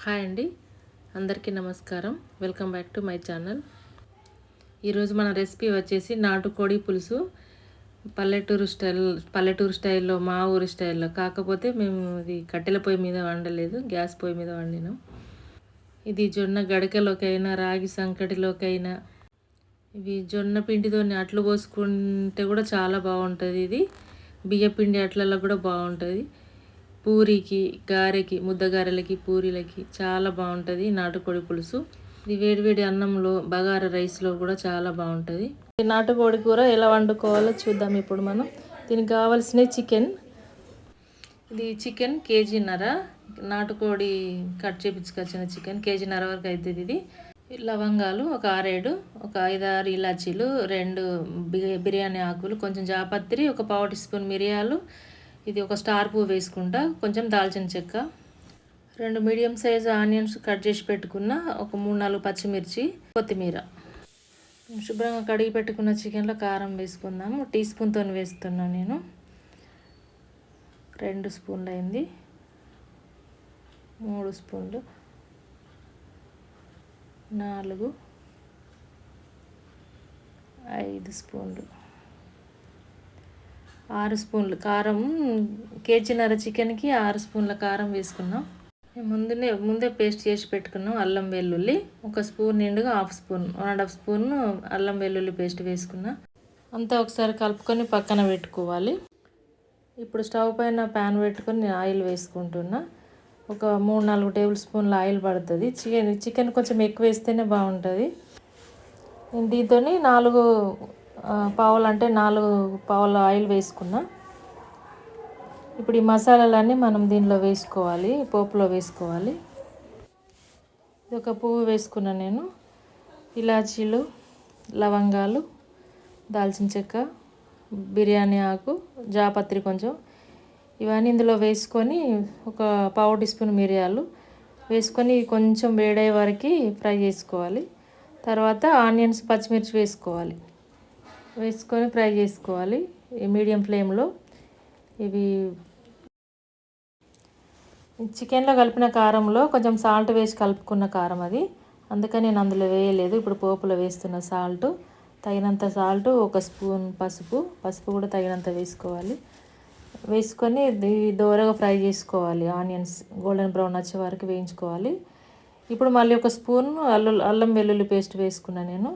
Hi అండి, అందరికీ నమస్కారం. Welcome back to my channel. ఈరోజు మన రెసిపీ వచ్చేసి నాటుకోడి పులుసు. పల్లెటూరు స్టైల్లో, మా ఊరి స్టైల్లో. కాకపోతే మేము ఇది కట్టెల పొయ్యి మీద వండలేదు, గ్యాస్ పొయ్యి మీద వండినాం. ఇది జొన్న గడకలోకైనా, రాగి సంకటిలోకైనా, ఇవి జొన్న పిండితో అట్లు పోసుకుంటే కూడా చాలా బాగుంటుంది. ఇది బియ్య పిండి అట్లలో కూడా బాగుంటుంది. పూరికి, గారెకి, ముద్దగారెలకి, పూరీలకి చాలా బాగుంటుంది నాటుకోడి పులుసు. ఇది వేడివేడి అన్నంలో, బగారా రైస్లో కూడా చాలా బాగుంటుంది. ఈ నాటుకోడి కూర ఎలా వండుకోవాలో చూద్దాం ఇప్పుడు మనం. దీనికి కావాల్సిన చికెన్. ఇది చికెన్ కేజీన్నర. నాటుకోడి కట్ చేపించుకొచ్చిన చికెన్ కేజీన్నర వరకు అవుతుంది. ఇది లవంగాలు ఒక 6-7, ఒక 5-6 ఇలాచీలు, 2 బిర్యానీ ఆకులు, కొంచెం జాపత్రి, ఒక 1/2 టీ స్పూన్ మిరియాలు, ఇది ఒక స్టార్ పువ్వు వేసుకుంటా, కొంచెం దాల్చిన చెక్క, 2 మీడియం సైజు ఆనియన్స్ కట్ చేసి పెట్టుకున్న, ఒక 3-4 పచ్చిమిర్చి, కొత్తిమీర. శుభ్రంగా కడిగి పెట్టుకున్న చికెన్లో కారం వేసుకుందాము. టీ స్పూన్తో వేస్తున్నాను నేను. 2 స్పూన్లు అయింది, 3 స్పూన్లు, 4, 5 స్పూన్లు, 6 స్పూన్లు కారం. కేజీన్నర చికెన్కి 6 స్పూన్ల కారం వేసుకున్నాం. ముందే పేస్ట్ చేసి పెట్టుకున్నాం అల్లం వెల్లుల్లి. 1 స్పూన్ నిండుగా 1/2 స్పూన్, 1.5 స్పూన్ అల్లం వెల్లుల్లి పేస్ట్ వేసుకున్నా. అంతా ఒకసారి కలుపుకొని పక్కన పెట్టుకోవాలి. ఇప్పుడు స్టవ్ పైన ప్యాన్ పెట్టుకొని ఆయిల్ వేసుకుంటున్నా. ఒక 3-4 టేబుల్ స్పూన్ల ఆయిల్ పడుతుంది. చికెన్ కొంచెం ఎక్కువ వేస్తేనే బాగుంటుంది. దీంతో 4 పావుల ఆయిల్ వేసుకున్నా. ఇప్పుడు ఈ మసాలాలన్నీ మనం దీనిలో వేసుకోవాలి, పోపులో వేసుకోవాలి. ఒక పువ్వు వేసుకున్నా నేను, ఇలాచీలు, లవంగాలు, దాల్చిన చెక్క, బిర్యానీ ఆకు, జాపత్రి కొంచెం, ఇవన్నీ ఇందులో వేసుకొని, ఒక 1/2 టీ స్పూన్ మిరియాలు వేసుకొని కొంచెం వేడయ్యే వరకు ఫ్రై చేసుకోవాలి. తర్వాత ఆనియన్స్, పచ్చిమిర్చి వేసుకొని ఫ్రై చేసుకోవాలి ఈ మీడియం ఫ్లేమ్లో. ఇవి చికెన్లో కలిపిన కారంలో కొంచెం సాల్ట్ వేసి కలుపుకున్న కారం అది, అందుకని నేను అందులో వేయలేదు. ఇప్పుడు పోపులో వేస్తున్న సాల్ట్, తగినంత సాల్ట్, 1 స్పూన్ పసుపు కూడా తగినంత వేసుకోవాలి. వేసుకొని దోరగా ఫ్రై చేసుకోవాలి. ఆనియన్స్ గోల్డెన్ బ్రౌన్ వచ్చే వరకు వేయించుకోవాలి. ఇప్పుడు మళ్ళీ 1 స్పూన్ అల్లం వెల్లుల్లి పేస్ట్ వేసుకున్నాను నేను.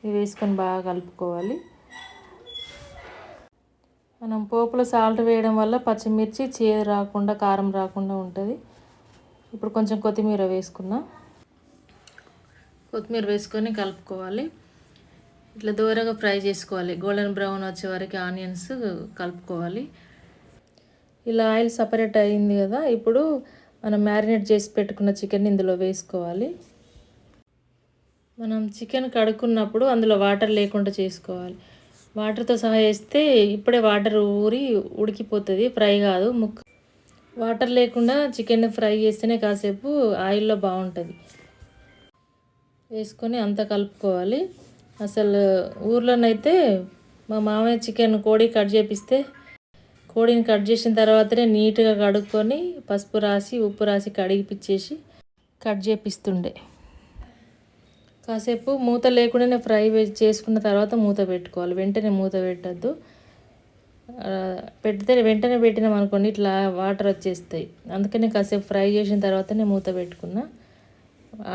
ఇది వేసుకొని బాగా కలుపుకోవాలి. మనం పోపులో సాల్ట్ వేయడం వల్ల పచ్చిమిర్చి చేదు రాకుండా, కారం రాకుండా ఉంటుంది. ఇప్పుడు కొంచెం కొత్తిమీర వేసుకొని కలుపుకోవాలి. ఇట్లా దూరగా ఫ్రై చేసుకోవాలి. గోల్డెన్ బ్రౌన్ వచ్చే వరకు ఆనియన్స్ కలుపుకోవాలి. ఇలా ఆయిల్ సపరేట్ అయింది కదా, ఇప్పుడు మనం మ్యారినేట్ చేసి పెట్టుకున్న చికెన్ ఇందులో వేసుకోవాలి. మనం చికెన్ కడుక్కున్నప్పుడు అందులో వాటర్ లేకుండా చేసుకోవాలి. వాటర్తో సహా వేస్తే ఇప్పుడే వాటర్ ఊరి ఉడికిపోతుంది, ఫ్రై కాదు. వాటర్ లేకుండా చికెన్ ఫ్రై చేస్తేనే కాసేపు ఆయిల్లో బాగుంటుంది. వేసుకొని అంతా కలుపుకోవాలి. అసలు ఊర్లోనైతే మా మామయ్య కోడి కట్ చేపిస్తే, కోడిని కట్ చేసిన తర్వాతనే నీట్గా కడుక్కొని పసుపు రాసి, ఉప్పు రాసి కడిగిపిచ్చేసి కట్ చేపిస్తుండే. కాసేపు మూత లేకుండానే ఫ్రై చేసుకున్న తర్వాత మూత పెట్టుకోవాలి. వెంటనే మూత పెట్టద్దు. వెంటనే పెట్టినాం అనుకోండి ఇట్లా వాటర్ వచ్చేస్తాయి. అందుకని కాసేపు ఫ్రై చేసిన తర్వాతనే మూత పెట్టుకున్నా.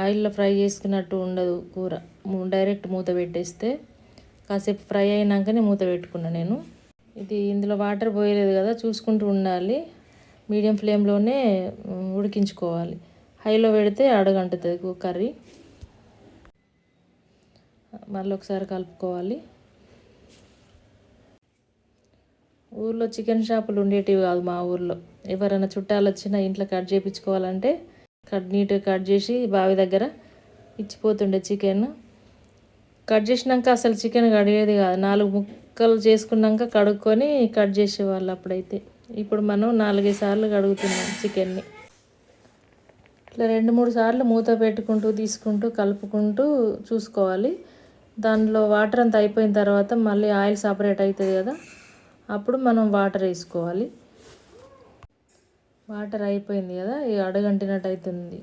ఆయిల్లో ఫ్రై చేసుకున్నట్టు ఉండదు కూర, డైరెక్ట్ మూత పెట్టేస్తే. కాసేపు ఫ్రై అయినాకనే మూత పెట్టుకున్నా నేను. ఇది ఇందులో వాటర్ పోయలేదు కదా, చూసుకుంటూ ఉండాలి. మీడియం ఫ్లేమ్లోనే ఉడికించుకోవాలి. హైలో పెడితే అడుగంటుతుంది కర్రీ. మళ్ళీ ఒకసారి కలుపుకోవాలి. ఊర్లో చికెన్ షాపులు ఉండేటివి కాదు మా ఊర్లో. ఎవరైనా చుట్టాలు వచ్చినా ఇంట్లో కట్ చేయించుకోవాలంటే నీట్గా కట్ చేసి బావి దగ్గర ఇచ్చిపోతుండే చికెన్. కట్ చేసినాక అసలు చికెన్ కడిగేది కాదు, 4 ముక్కలు చేసుకున్నాక కడుక్కొని కట్ చేసేవాళ్ళు అప్పుడైతే. ఇప్పుడు మనం 4-5 సార్లు కడుగుతున్నాం చికెన్ని. ఇట్లా 2-3 సార్లు మూత పెట్టుకుంటూ తీసుకుంటూ కలుపుకుంటూ చూసుకోవాలి. దానిలో వాటర్ అంతా అయిపోయిన తర్వాత మళ్ళీ ఆయిల్ సపరేట్ అవుతుంది కదా, అప్పుడు మనం వాటర్ వేసుకోవాలి. వాటర్ అయిపోయింది కదా, ఈ అడుగంటినట్టు అవుతుంది.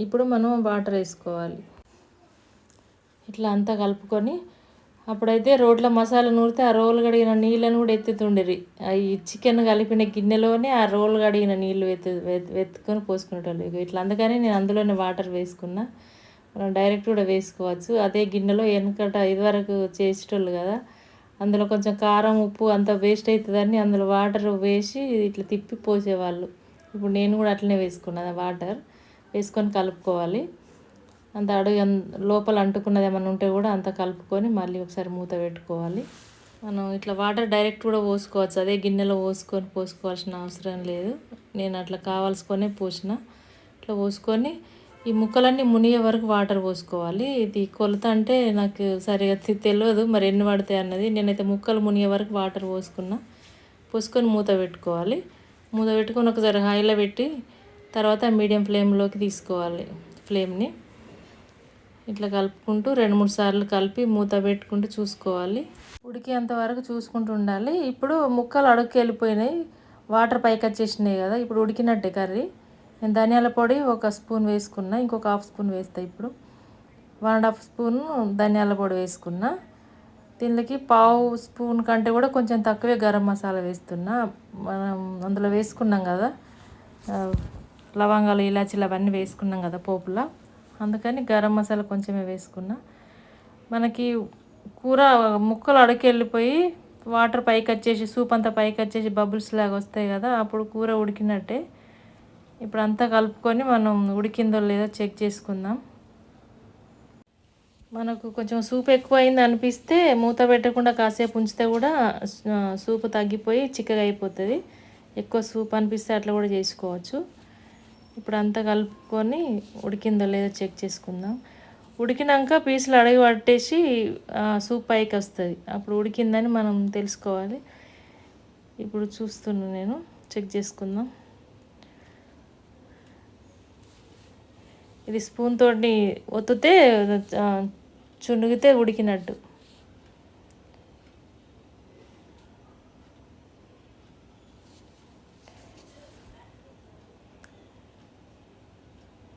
ఇప్పుడు మనం వాటర్ వేసుకోవాలి. ఇట్లా అంతా కలుపుకొని అప్పుడైతే రోట్లో మసాలా నూరితే ఆ రోలు కడిగిన నీళ్ళను కూడా ఎత్తుతుండేది. ఈ చికెన్ కలిపిన గిన్నెలోనే ఆ రోలు కడిగిన నీళ్ళు వెత్తుకొని పోసుకునేటోళ్ళు. ఇట్లా అందుకని నేను అందులోనే వాటర్ వేసుకున్నా. మనం డైరెక్ట్ కూడా వేసుకోవచ్చు. అదే గిన్నెలో వెనకట ఇదివరకు చేసేటోళ్ళు కదా, అందులో కొంచెం కారం ఉప్పు అంత వేస్ట్ అవుతుందని అందులో వాటర్ వేసి ఇట్లా తిప్పి పోసేవాళ్ళు. ఇప్పుడు నేను కూడా అట్లనే వేసుకున్నాను. వాటర్ వేసుకొని కలుపుకోవాలి. అంత అడుగు లోపల అంటుకున్నది ఏమన్నా ఉంటే కూడా అంత కలుపుకొని మళ్ళీ ఒకసారి మూత పెట్టుకోవాలి. మనం ఇట్లా వాటర్ డైరెక్ట్ కూడా పోసుకోవచ్చు. అదే గిన్నెలో పోసుకోవాల్సిన అవసరం లేదు. నేను అట్లా కావాల్సుకొనే పోసిన. ఇట్లా పోసుకొని ఈ ముక్కలన్నీ మునిగే వరకు వాటర్ పోసుకోవాలి. ఇది కొలత అంటే నాకు సరిగా తెలియదు మరి ఎన్ని పడతాయి అన్నది. నేనైతే ముక్కలు మునిగే వరకు వాటర్ పోసుకొని మూత పెట్టుకోవాలి. మూత పెట్టుకొని ఒకసారి హైలో పెట్టి తర్వాత మీడియం ఫ్లేమ్లోకి తీసుకోవాలి ఫ్లేమ్ని. ఇట్లా కలుపుకుంటూ 2-3 సార్లు కలిపి మూత పెట్టుకుంటూ చూసుకోవాలి. ఉడికేంత వరకు చూసుకుంటూ ఉండాలి. ఇప్పుడు ముక్కలు అడుగుకి వెళ్ళిపోయినాయి, వాటర్ పైకి వచ్చేసినాయి కదా, ఇప్పుడు ఉడికినట్టే కర్రీ. నేను ధనియాల పొడి 1 స్పూన్ వేసుకున్నా, ఇంకొక 1/2 స్పూన్ వేస్తా. ఇప్పుడు 1.5 స్పూన్ ధనియాల పొడి వేసుకున్నా. దీనికి 1/2 స్పూన్ కంటే కూడా కొంచెం తక్కువే గరం మసాలా వేస్తున్నా. మనం అందులో వేసుకున్నాం కదా లవంగాలు ఇలాచీలు అవన్నీ వేసుకున్నాం కదా పోపులా, అందుకని గరం మసాలా కొంచెమే వేసుకున్నా. మనకి కూర ముక్కలు అడుగు వెళ్ళిపోయి వాటర్ పైకి వచ్చేసి సూప్ అంతా పైకి వచ్చేసి బబుల్స్ లాగా వస్తాయి కదా, అప్పుడు కూర ఉడికినట్టే. ఇప్పుడు అంతా కలుపుకొని మనం ఉడికిందో లేదో చెక్ చేసుకుందాం. మనకు కొంచెం సూప్ ఎక్కువ అయింది అనిపిస్తే మూత పెట్టకుండా కాసేపు ఉంచితే కూడా సూపు తగ్గిపోయి చిక్కగా అయిపోతుంది. ఎక్కువ సూప్ అనిపిస్తే అట్లా కూడా చేసుకోవచ్చు. ఇప్పుడు అంతా కలుపుకొని ఉడికిందో లేదో చెక్ చేసుకుందాం. ఉడికినాక పీసులు అడిగి పట్టేసి సూప్ పైకి వస్తుంది. అప్పుడు ఉడికిందని మనం తెలుసుకోవాలి. ఇప్పుడు చూస్తున్నాను, నేను చెక్ చేసుకుందాం. ఇది స్పూన్ తోటి ఒత్తితే చునుగితే ఉడికినట్టు.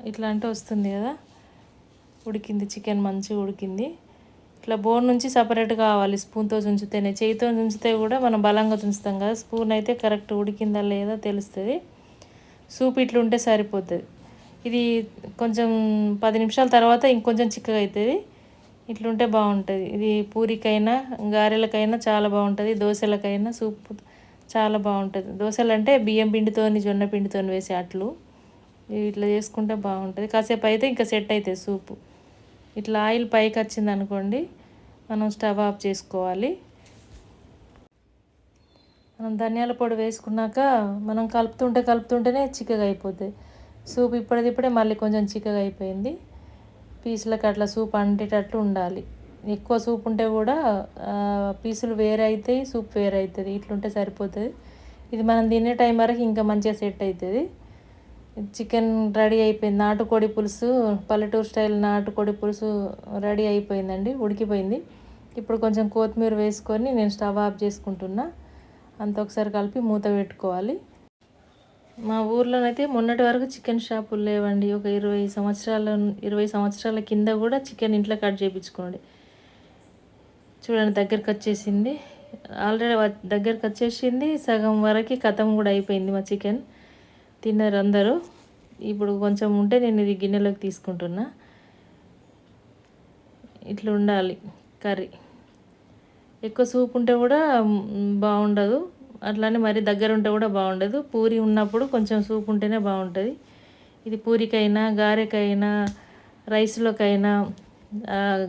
ఇట్లా అంటే వస్తుంది కదా, ఉడికింది చికెన్ మంచిగా ఉడికింది. ఇట్లా బోన్ నుంచి సపరేట్ కావాలి స్పూన్తో చుంచితేనే. చేయితో చుంచితే కూడా మనం బలంగా చుంచుతాం కదా, స్పూన్ అయితే కరెక్ట్ ఉడికిందా లేదా తెలుస్తుంది. సూప్ ఇట్లుంటే సరిపోతుంది. ఇది కొంచెం 10 నిమిషాల తర్వాత ఇంకొంచెం చిక్కగా అవుతుంది. ఇట్లుంటే బాగుంటుంది. ఇది పూరికైనా గారెలకైనా చాలా బాగుంటుంది, దోశలకైనా సూప్ చాలా బాగుంటుంది. దోశలు అంటే బియ్యం పిండితోని జొన్న పిండితోని వేసే అట్లు ఇట్లా చేసుకుంటే బాగుంటుంది. కాసేపు అయితే ఇంకా సెట్ అవుతుంది సూపు. ఇట్లా ఆయిల్ పైకి వచ్చింది అనుకోండి, మనం స్టవ్ ఆఫ్ చేసుకోవాలి. మనం ధనియాల పొడి వేసుకున్నాక మనం కలుపుతుంటేనే చిక్కగా అయిపోతుంది సూప్. ఇప్పుడే మళ్ళీ కొంచెం చిక్కగా అయిపోయింది. పీసులకు అట్లా సూప్ అంటేటట్లు ఉండాలి. ఎక్కువ సూప్ ఉంటే కూడా పీసులు వేరే అవుతాయి, సూప్ వేరే అవుతుంది. ఇట్లుంటే సరిపోతుంది. ఇది మనం తినే టైం వరకు ఇంకా మంచిగా సెట్ అవుతుంది. చికెన్ రెడీ అయిపోయింది. నాటుకోడి పులుసు, పల్లెటూరు స్టైల్ నాటుకోడి పులుసు రెడీ అయిపోయిందండి, ఉడికిపోయింది. ఇప్పుడు కొంచెం కొత్తిమీర వేసుకొని నేను స్టవ్ ఆఫ్ చేసుకుంటున్నా. అంత ఒకసారి కలిపి మూత పెట్టుకోవాలి. మా ఊర్లోనైతే మొన్నటి వరకు చికెన్ షాపులు లేవండి. ఒక 20 సంవత్సరాల కింద కూడా చికెన్ ఇంట్లో కట్ చేయించుకోండి. చూడండి దగ్గరికి వచ్చేసింది, ఆల్రెడీ దగ్గరికి వచ్చేసింది. సగం వరకు కథం కూడా అయిపోయింది మా చికెన్. తిన్నారు అందరూ. ఇప్పుడు కొంచెం ఉంటే నేను ఇది గిన్నెలోకి తీసుకుంటున్నా. ఇట్లా ఉండాలి కర్రీ. ఎక్కువ సూప్ ఉంటే కూడా బాగుండదు, అట్లానే మరి దగ్గర ఉంటే కూడా బాగుండదు. పూరి ఉన్నప్పుడు కొంచెం సూప్ ఉంటేనే బాగుంటుంది. ఇది పూరికైనా గారెకైనా రైస్లోకైనా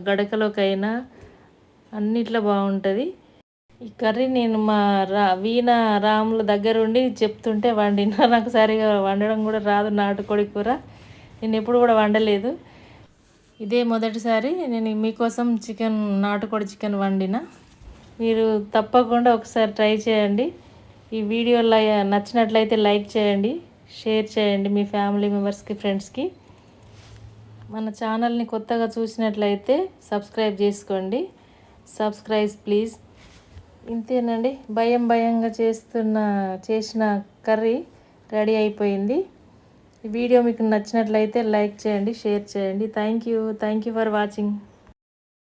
గడకలోకైనా అన్నిట్లో బాగుంటుంది. ఈ కర్రీ నేను మా వీణ రాముల దగ్గర ఉండి చెప్తుంటే వండినా. నాకు సరిగా వండడం కూడా రాదు నాటుకోడి కూర, నేను ఎప్పుడు కూడా వండలేదు. ఇదే మొదటిసారి నేను మీకోసం నాటుకోడి చికెన్ వండిన. మీరు తప్పకుండా ఒకసారి ట్రై చేయండి. ఈ వీడియో నచ్చినట్లయితే లైక్ చేయండి, షేర్ చేయండి మీ ఫ్యామిలీ మెంబర్స్కి, ఫ్రెండ్స్కి. మన ఛానల్ని కొత్తగా చూసినట్లయితే సబ్స్క్రైబ్ చేసుకోండి. Subscribe please. ఇంతేనండి, భయంగా చేసిన కర్రీ రెడీ అయిపోయింది. ఈ వీడియో మీకు నచ్చినట్లయితే లైక్ చేయండి, షేర్ చేయండి. Thank you for watching.